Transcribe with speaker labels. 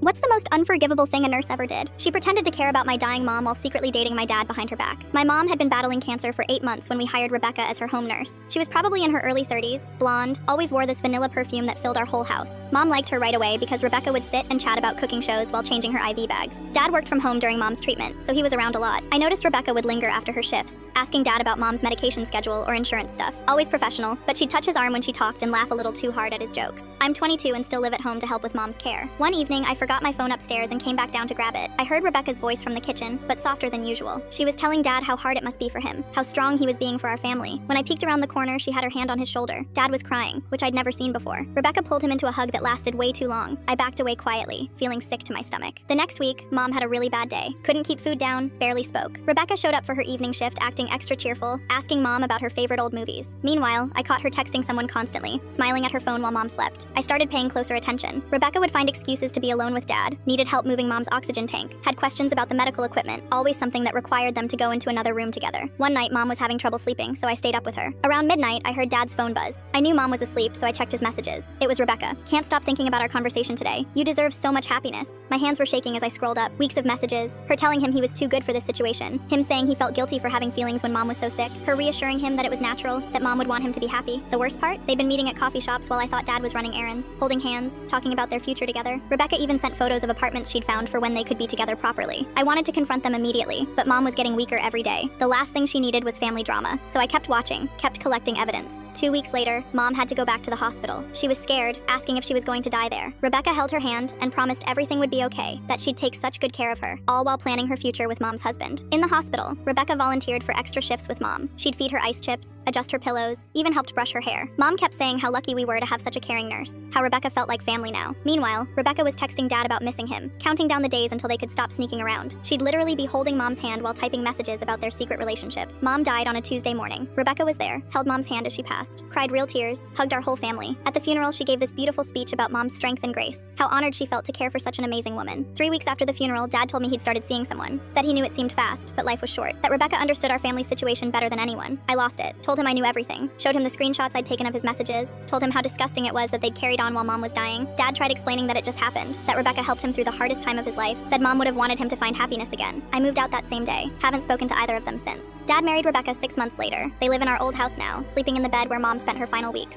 Speaker 1: What's the most unforgivable thing a nurse ever did? She pretended to care about my dying mom while secretly dating my dad behind her back. My mom had been battling cancer for 8 months when we hired Rebecca as her home nurse. She was probably in her early 30s, blonde, always wore this vanilla perfume that filled our whole house. Mom liked her right away because Rebecca would sit and chat about cooking shows while changing her IV bags. Dad worked from home during mom's treatment, so he was around a lot. I noticed Rebecca would linger after her shifts, asking dad about mom's medication schedule or insurance stuff. Always professional, but she'd touch his arm when she talked and laugh a little too hard at his jokes. I'm 22 and still live at home to help with mom's care. One evening, I forgot my phone upstairs and came back down to grab it. I heard Rebecca's voice from the kitchen, but softer than usual. She was telling Dad how hard it must be for him, how strong he was being for our family. When I peeked around the corner, she had her hand on his shoulder. Dad was crying, which I'd never seen before. Rebecca pulled him into a hug that lasted way too long. I backed away quietly, feeling sick to my stomach. The next week, Mom had a really bad day. Couldn't keep food down, barely spoke. Rebecca showed up for her evening shift acting extra cheerful, asking Mom about her favorite old movies. Meanwhile, I caught her texting someone constantly, smiling at her phone while Mom slept. I started paying closer attention. Rebecca would find excuses to be alone with Dad, needed help moving Mom's oxygen tank, had questions about the medical equipment, always something that required them to go into another room together. One night, Mom was having trouble sleeping, so I stayed up with her. Around midnight, I heard Dad's phone buzz. I knew Mom was asleep, so I checked his messages. It was Rebecca. Can't stop thinking about our conversation today. You deserve so much happiness. My hands were shaking as I scrolled up. Weeks of messages. Her telling him he was too good for this situation. Him saying he felt guilty for having feelings when Mom was so sick. Her reassuring him that it was natural, that Mom would want him to be happy. The worst part? They'd been meeting at coffee shops while I thought Dad was running errands, holding hands, talking about their future together. Rebecca even sent photos of apartments she'd found for when they could be together properly. I wanted to confront them immediately, but Mom was getting weaker every day. The last thing she needed was family drama, so I kept watching, kept collecting evidence. 2 weeks later, Mom had to go back to the hospital. She was scared, asking if she was going to die there. Rebecca held her hand and promised everything would be okay, that she'd take such good care of her, all while planning her future with Mom's husband. In the hospital, Rebecca volunteered for extra shifts with Mom. She'd feed her ice chips, adjust her pillows, even helped brush her hair. Mom kept saying how lucky we were to have such a caring nurse, how Rebecca felt like family now. Meanwhile, Rebecca was texting Dad about missing him, counting down the days until they could stop sneaking around. She'd literally be holding Mom's hand while typing messages about their secret relationship. Mom died on a Tuesday morning. Rebecca was there, held Mom's hand as she passed, cried real tears, hugged our whole family. At the funeral, she gave this beautiful speech about Mom's strength and grace, how honored she felt to care for such an amazing woman. 3 weeks after the funeral, Dad told me he'd started seeing someone. Said he knew it seemed fast, but life was short. That Rebecca understood our family's situation better than anyone. I lost it. Told him I knew everything. Showed him the screenshots I'd taken of his messages. Told him how disgusting it was that they'd carried on while Mom was dying. Dad tried explaining that it just happened, that Rebecca helped him through the hardest time of his life. Said Mom would have wanted him to find happiness again. I moved out that same day. Haven't spoken to either of them since. Dad married Rebecca 6 months later. They live in our old house now, sleeping in the bed where Mom spent her final weeks.